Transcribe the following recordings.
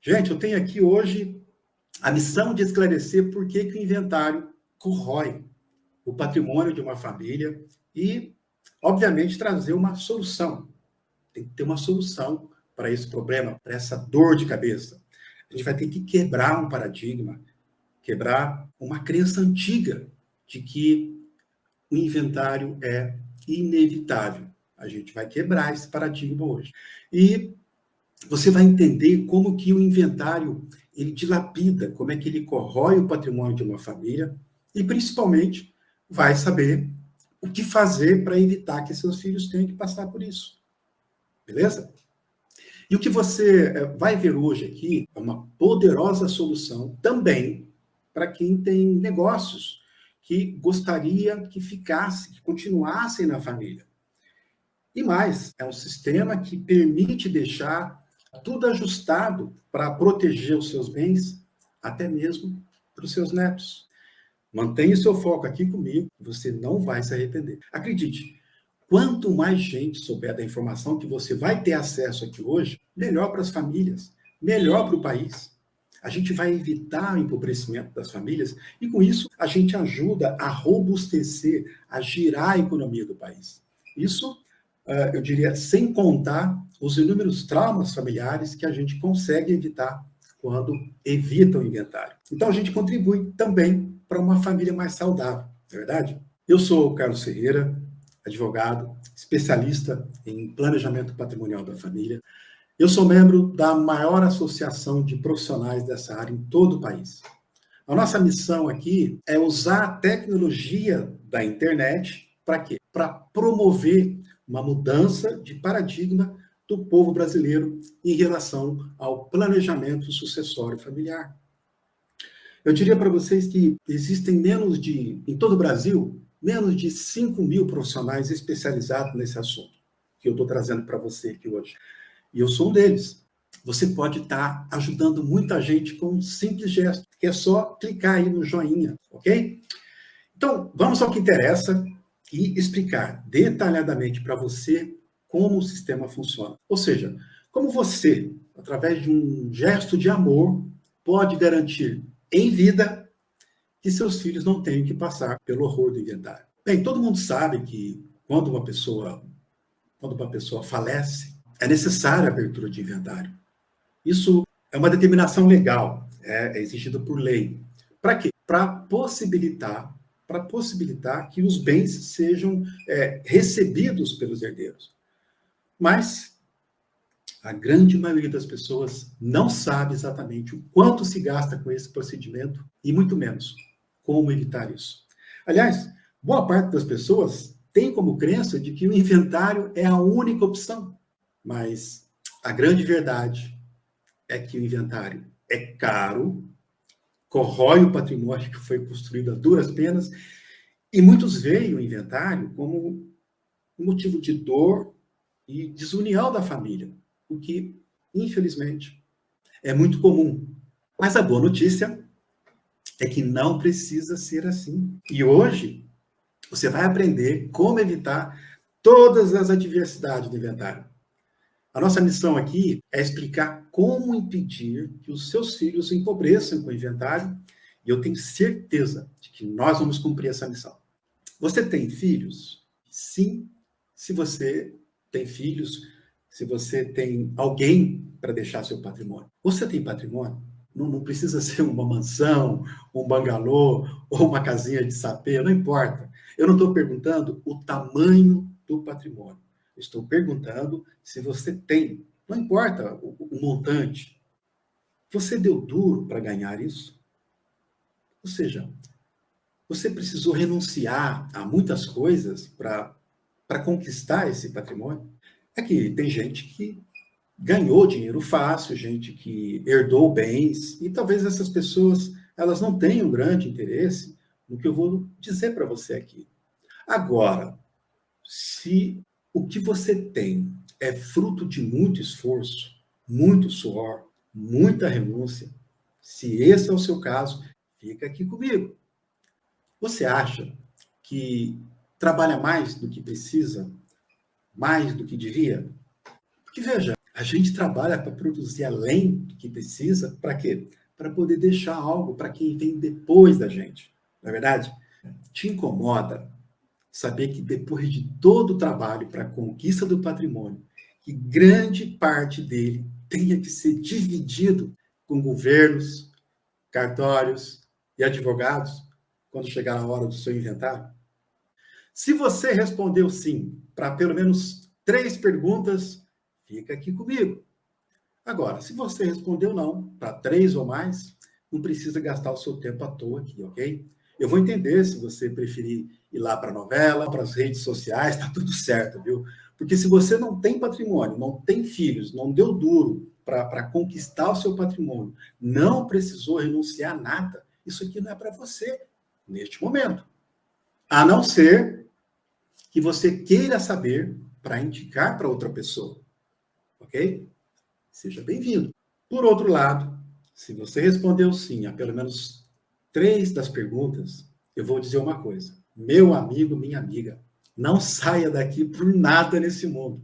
Gente, eu tenho aqui hoje a missão de esclarecer por que o inventário corrói o patrimônio de uma família e, obviamente, trazer uma solução. Tem que ter uma solução para esse problema, para essa dor de cabeça. A gente vai ter que quebrar um paradigma, quebrar uma crença antiga de que o inventário é inevitável. A gente vai quebrar esse paradigma hoje. E você vai entender como que o inventário ele dilapida, como é que ele corrói o patrimônio de uma família e, principalmente, vai saber o que fazer para evitar que seus filhos tenham que passar por isso. Beleza? E o que você vai ver hoje aqui é uma poderosa solução também para quem tem negócios que gostaria que ficasse, que continuassem na família. E mais, é um sistema que permite deixar tudo ajustado para proteger os seus bens, até mesmo para os seus netos. Mantenha o seu foco aqui comigo, você não vai se arrepender. Acredite, quanto mais gente souber da informação que você vai ter acesso aqui hoje, melhor para as famílias, melhor para o país. A gente vai evitar o empobrecimento das famílias e, com isso, a gente ajuda a robustecer, a girar a economia do país. Isso, eu diria, sem contar os inúmeros traumas familiares que a gente consegue evitar quando evita o inventário. Então, a gente contribui também para uma família mais saudável, não é verdade? Eu sou o Carlos Ferreira, advogado, especialista em planejamento patrimonial da família. Eu sou membro da maior associação de profissionais dessa área em todo o país. A nossa missão aqui é usar a tecnologia da internet para quê? Para promover uma mudança de paradigma do povo brasileiro em relação ao planejamento sucessório familiar. Eu diria para vocês que existem em todo o Brasil, menos de 5.000 profissionais especializados nesse assunto, que eu estou trazendo para você aqui hoje. E eu sou um deles. Você pode estar ajudando muita gente com um simples gesto, que é só clicar aí no joinha, ok? Então, vamos ao que interessa e explicar detalhadamente para você como o sistema funciona. Ou seja, como você, através de um gesto de amor, pode garantir em vida que seus filhos não tenham que passar pelo horror do inventário. Bem, todo mundo sabe que quando uma pessoa falece, é necessária a abertura de inventário. Isso é uma determinação legal, é exigido por lei. Para quê? Para possibilitar que os bens sejam recebidos pelos herdeiros. Mas a grande maioria das pessoas não sabe exatamente o quanto se gasta com esse procedimento e muito menos como evitar isso. Aliás, boa parte das pessoas tem como crença de que o inventário é a única opção, mas a grande verdade é que o inventário é caro, corrói o patrimônio que foi construído a duras penas, e muitos veem o inventário como um motivo de dor e desunião da família, o que, infelizmente, é muito comum. Mas a boa notícia é que não precisa ser assim. E hoje, você vai aprender como evitar todas as adversidades do inventário. A nossa missão aqui é explicar como impedir que os seus filhos empobreçam com o inventário, e eu tenho certeza de que nós vamos cumprir essa missão. Você tem filhos? Sim, se você tem filhos, se você tem alguém para deixar seu patrimônio. Você tem patrimônio? Não precisa ser uma mansão, um bangalô ou uma casinha de sapê, não importa. Eu não estou perguntando o tamanho do patrimônio. Estou perguntando se você tem. Não importa o montante. Você deu duro para ganhar isso? Ou seja, você precisou renunciar a muitas coisas para conquistar esse patrimônio? É que tem gente que ganhou dinheiro fácil, gente que herdou bens, e talvez essas pessoas elas não tenham grande interesse no que eu vou dizer para você aqui. Agora, se o que você tem é fruto de muito esforço, muito suor, muita renúncia, se esse é o seu caso, fica aqui comigo. Você acha que trabalha mais do que precisa, mais do que devia? Porque veja, A gente trabalha para produzir além do que precisa, para quê? Para poder deixar algo para quem vem depois da gente. Não é verdade? Te incomoda saber que depois de todo o trabalho para a conquista do patrimônio, que grande parte dele tenha que ser dividido com governos, cartórios e advogados, quando chegar a hora do seu inventário? Se você respondeu sim para pelo menos 3 perguntas, fica aqui comigo. Agora, se você respondeu não para 3 ou mais, não precisa gastar o seu tempo à toa aqui, ok? Eu vou entender se você preferir ir lá para a novela, para as redes sociais, tá tudo certo, viu? Porque se você não tem patrimônio, não tem filhos, não deu duro para conquistar o seu patrimônio, não precisou renunciar a nada, isso aqui não é para você neste momento. A não ser que você queira saber para indicar para outra pessoa, ok? Seja bem-vindo. Por outro lado, se você respondeu sim a pelo menos 3 das perguntas, eu vou dizer uma coisa. Meu amigo, minha amiga, não saia daqui por nada nesse mundo.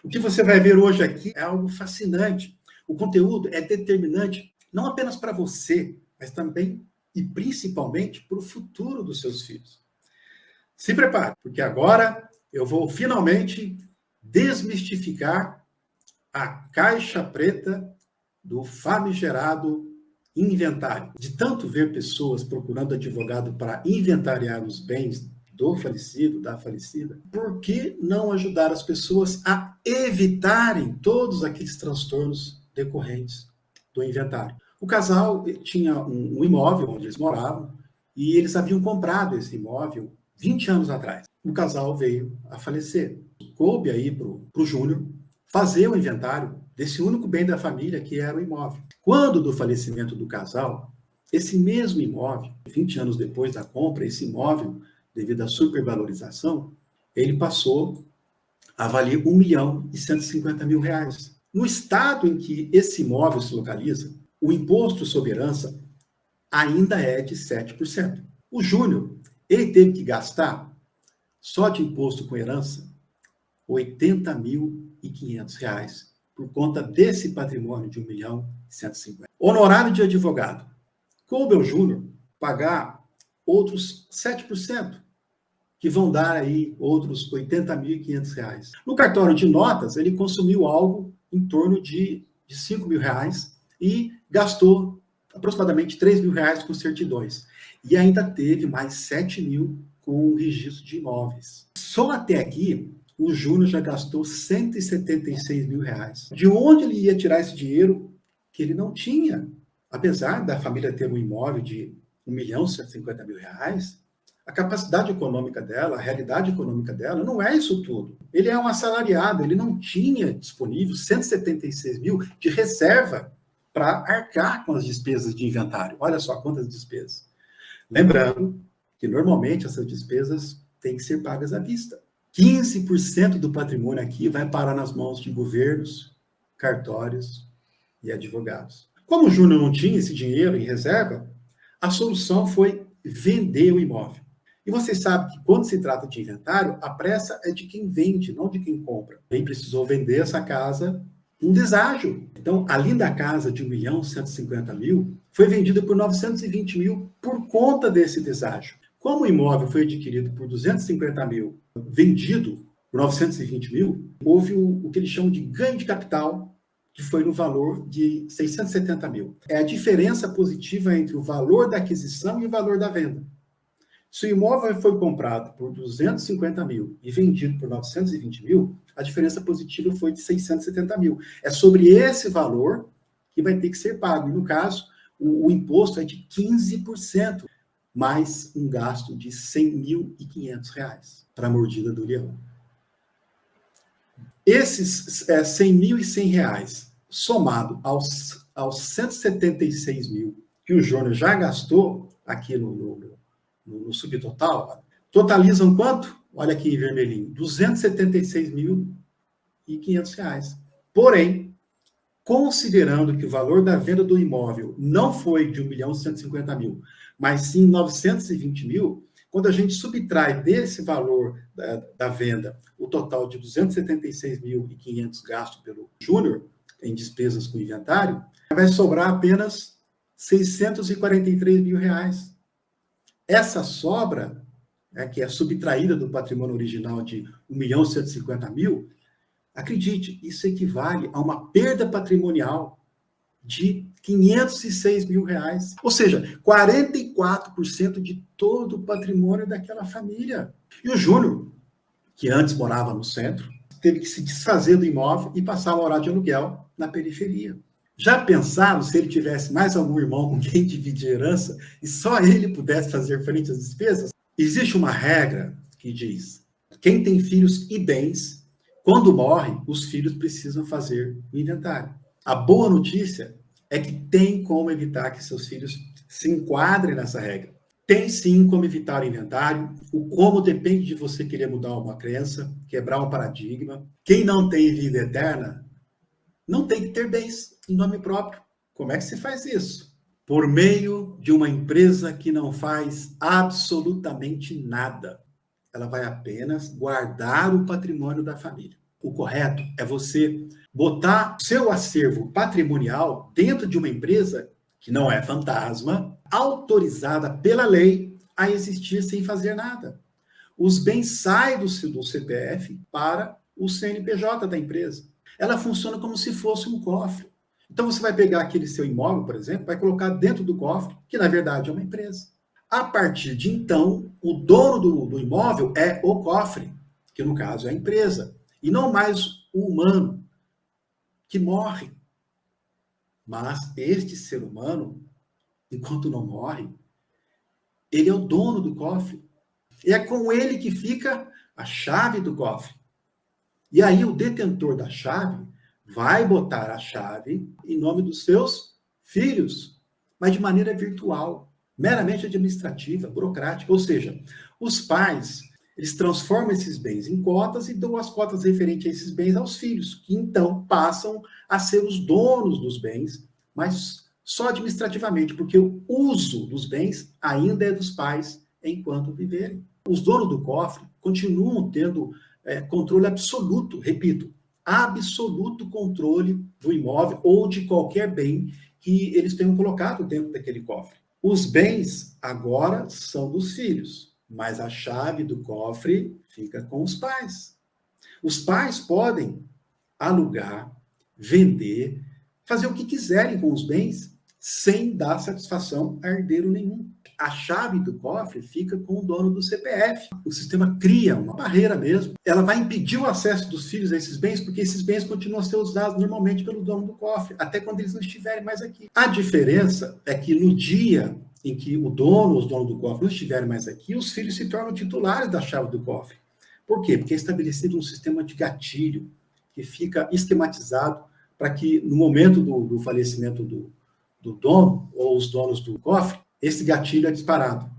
O que você vai ver hoje aqui é algo fascinante. O conteúdo é determinante, não apenas para você, mas também e principalmente para o futuro dos seus filhos. Se prepare, porque agora eu vou finalmente desmistificar a caixa preta do famigerado inventário. De tanto ver pessoas procurando advogado para inventariar os bens do falecido, da falecida, por que não ajudar as pessoas a evitarem todos aqueles transtornos decorrentes do inventário? O casal tinha um imóvel onde eles moravam e eles haviam comprado esse imóvel 20 anos atrás. O casal veio a falecer. Coube aí para o Júnior fazer o inventário desse único bem da família, que era o imóvel. Quando do falecimento do casal, esse mesmo imóvel, 20 anos depois da compra, esse imóvel, devido à supervalorização, ele passou a valer R$ 1.150.000. No estado em que esse imóvel se localiza, o imposto sobre herança ainda é de 7%. O Júnior, ele teve que gastar, só de imposto com herança, R$ 80.500 por conta desse patrimônio de 1.150.000. Honorário de advogado. Coube ao Júnior pagar outros 7%, que vão dar aí outros R$ 80.500. No cartório de notas, ele consumiu algo em torno de R$ 5.000 e gastou aproximadamente R$ 3.000 com certidões. E ainda teve mais 7.000 com o registro de imóveis. Só até aqui, o Júnior já gastou R$ 176.000. De onde ele ia tirar esse dinheiro que ele não tinha? Apesar da família ter um imóvel de R$ 1.150.000, a capacidade econômica dela, a realidade econômica dela, não é isso tudo. Ele é um assalariado, ele não tinha disponível 176 mil de reserva para arcar com as despesas de inventário. Olha só quantas despesas. Lembrando que normalmente essas despesas têm que ser pagas à vista. 15% do patrimônio aqui vai parar nas mãos de governos, cartórios e advogados. Como o Júnior não tinha esse dinheiro em reserva, a solução foi vender o imóvel. E vocês sabem que quando se trata de inventário, a pressa é de quem vende, não de quem compra. Quem precisou vender essa casa, um deságio. Então, a linda casa de R$ 1.150.000 foi vendida por R$ 920.000 por conta desse deságio. Como o imóvel foi adquirido por R$ 250.000, vendido por R$ 920.000, houve o que eles chamam de ganho de capital, que foi no valor de R$ 670.000. É a diferença positiva entre o valor da aquisição e o valor da venda. Se o imóvel foi comprado por 250.000 e vendido por 920.000, a diferença positiva foi de 670.000. É sobre esse valor que vai ter que ser pago. E, no caso, o imposto é de 15%, mais um gasto de R$ 100.500 para a mordida do leão. Esses R$ 100.100, somado aos 176.000 que o Júnior já gastou aqui no subtotal, totalizam quanto? Olha aqui em vermelhinho, R$ 276.500. Porém, considerando que o valor da venda do imóvel não foi de R$ 1.150.000, mas sim R$ 920.000, quando a gente subtrai desse valor da venda o total de 276.500 gastos pelo Júnior em despesas com inventário, vai sobrar apenas 643 mil reais. Essa sobra, né, que é subtraída do patrimônio original de 1.150.000, acredite, isso equivale a uma perda patrimonial de 506 mil reais. Ou seja, 44% de todo o patrimônio daquela família. E o Júnior, que antes morava no centro, teve que se desfazer do imóvel e passar a morar de aluguel na periferia. Já pensaram se ele tivesse mais algum irmão com quem dividir herança e só ele pudesse fazer frente às despesas? Existe uma regra que diz: quem tem filhos e bens, quando morre, os filhos precisam fazer o inventário. A boa notícia é que tem como evitar que seus filhos se enquadrem nessa regra. Tem sim como evitar o inventário. O como depende de você querer mudar uma crença, quebrar um paradigma. Quem não tem vida eterna não tem que ter bens em nome próprio. Como é que se faz isso? Por meio de uma empresa que não faz absolutamente nada. Ela vai apenas guardar o patrimônio da família. O correto é você botar seu acervo patrimonial dentro de uma empresa que não é fantasma, autorizada pela lei a existir sem fazer nada. Os bens saem do CPF para o CNPJ da empresa. Ela funciona como se fosse um cofre. Então você vai pegar aquele seu imóvel, por exemplo, vai colocar dentro do cofre, que na verdade é uma empresa. A partir de então, o dono do imóvel é o cofre, que no caso é a empresa, e não mais o humano, que morre. Mas este ser humano, enquanto não morre, ele é o dono do cofre. E é com ele que fica a chave do cofre. E aí o detentor da chave vai botar a chave em nome dos seus filhos, mas de maneira virtual, meramente administrativa, burocrática. Ou seja, os pais, eles transformam esses bens em cotas e dão as cotas referentes a esses bens aos filhos, que então passam a ser os donos dos bens, mas só administrativamente, porque o uso dos bens ainda é dos pais enquanto viverem. Os donos do cofre continuam tendo controle absoluto, repito, absoluto controle do imóvel ou de qualquer bem que eles tenham colocado dentro daquele cofre. Os bens agora são dos filhos, mas a chave do cofre fica com os pais. Os pais podem alugar, vender, fazer o que quiserem com os bens sem dar satisfação a herdeiro nenhum. A chave do cofre fica com o dono do CPF. O sistema cria uma barreira mesmo. Ela vai impedir o acesso dos filhos a esses bens, porque esses bens continuam a ser usados normalmente pelo dono do cofre, até quando eles não estiverem mais aqui. A diferença é que no dia em que o dono, os donos do cofre não estiverem mais aqui, os filhos se tornam titulares da chave do cofre. Por quê? Porque é estabelecido um sistema de gatilho que fica esquematizado para que, no momento do falecimento do dono ou os donos do cofre, esse gatilho é disparado.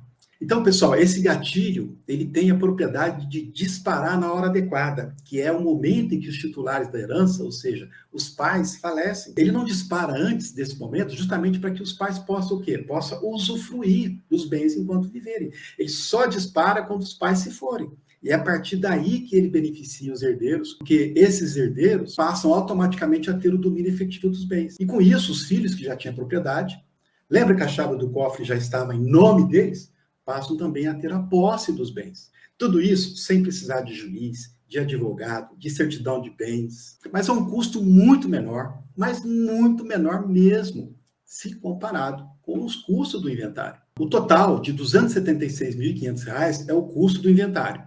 Então, pessoal, esse gatilho, ele tem a propriedade de disparar na hora adequada, que é o momento em que os titulares da herança, ou seja, os pais, falecem. Ele não dispara antes desse momento, justamente para que os pais possam o quê? Possam usufruir dos bens enquanto viverem. Ele só dispara quando os pais se forem. E é a partir daí que ele beneficia os herdeiros, porque esses herdeiros passam automaticamente a ter o domínio efetivo dos bens. E com isso, os filhos que já tinham propriedade, lembra que a chave do cofre já estava em nome deles? Passam também a ter a posse dos bens. Tudo isso sem precisar de juiz, de advogado, de certidão de bens. Mas é um custo muito menor, mas muito menor mesmo, se comparado com os custos do inventário. O total de R$ 276.500 é o custo do inventário.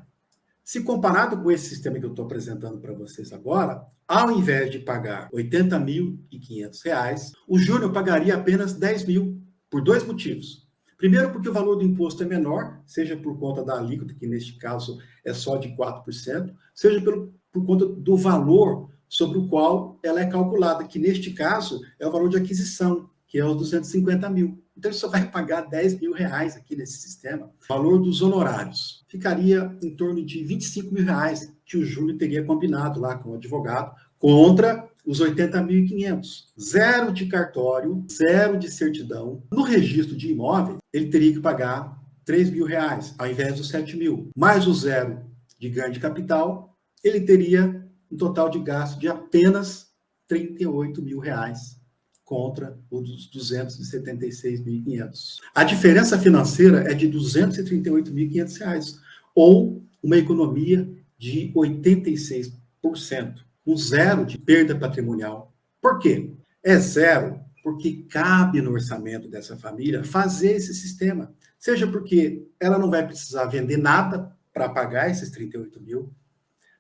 Se comparado com esse sistema que eu estou apresentando para vocês agora, ao invés de pagar R$ 80.500, o Júnior pagaria apenas 10 mil, por dois motivos. Primeiro, porque o valor do imposto é menor, seja por conta da alíquota, que neste caso é só de 4%, seja por conta do valor sobre o qual ela é calculada, que neste caso é o valor de aquisição, que é os 250 mil. Então, ele só vai pagar 10 mil reais aqui nesse sistema. O valor dos honorários ficaria em torno de 25 mil reais, que o Júnior teria combinado lá com o advogado, contra os 80.500. Zero de cartório, zero de certidão. No registro de imóvel, ele teria que pagar R$ 3.000, ao invés dos 7.000, mais o zero de ganho de capital, ele teria um total de gasto de apenas R$ 38.000 contra os 276.500. A diferença financeira é de R$ 238.500, ou uma economia de 86%, um zero de perda patrimonial. Por quê? É zero porque cabe no orçamento dessa família fazer esse sistema. Seja porque ela não vai precisar vender nada para pagar esses 38 mil,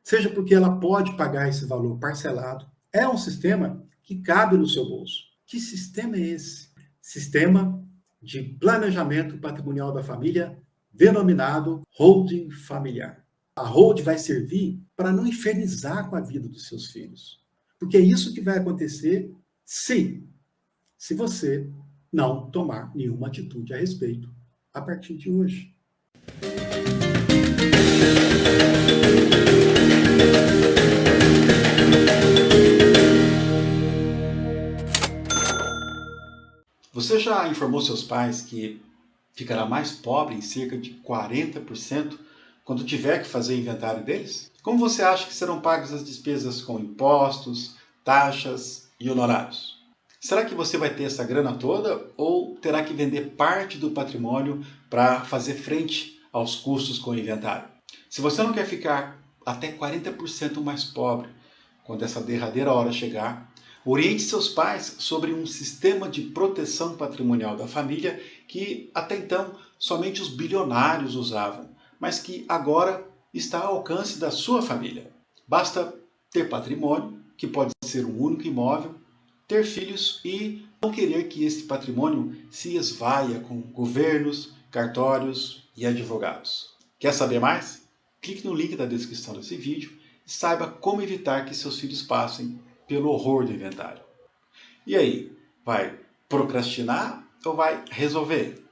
seja porque ela pode pagar esse valor parcelado. É um sistema que cabe no seu bolso. Que sistema é esse? Sistema de planejamento patrimonial da família, denominado holding familiar. A holding vai servir para não infernizar com a vida dos seus filhos. Porque é isso que vai acontecer se você não tomar nenhuma atitude a respeito a partir de hoje. Você já informou seus pais que ficará mais pobre em cerca de 40% quando tiver que fazer inventário deles? Como você acha que serão pagas as despesas com impostos, taxas e honorários? Será que você vai ter essa grana toda ou terá que vender parte do patrimônio para fazer frente aos custos com o inventário? Se você não quer ficar até 40% mais pobre quando essa derradeira hora chegar, oriente seus pais sobre um sistema de proteção patrimonial da família que até então somente os bilionários usavam, mas que agora está ao alcance da sua família. Basta ter patrimônio, que pode ser um único imóvel, ter filhos e não querer que esse patrimônio se esvaia com governos, cartórios e advogados. Quer saber mais? Clique no link da descrição desse vídeo e saiba como evitar que seus filhos passem pelo horror do inventário. E aí, vai procrastinar ou vai resolver?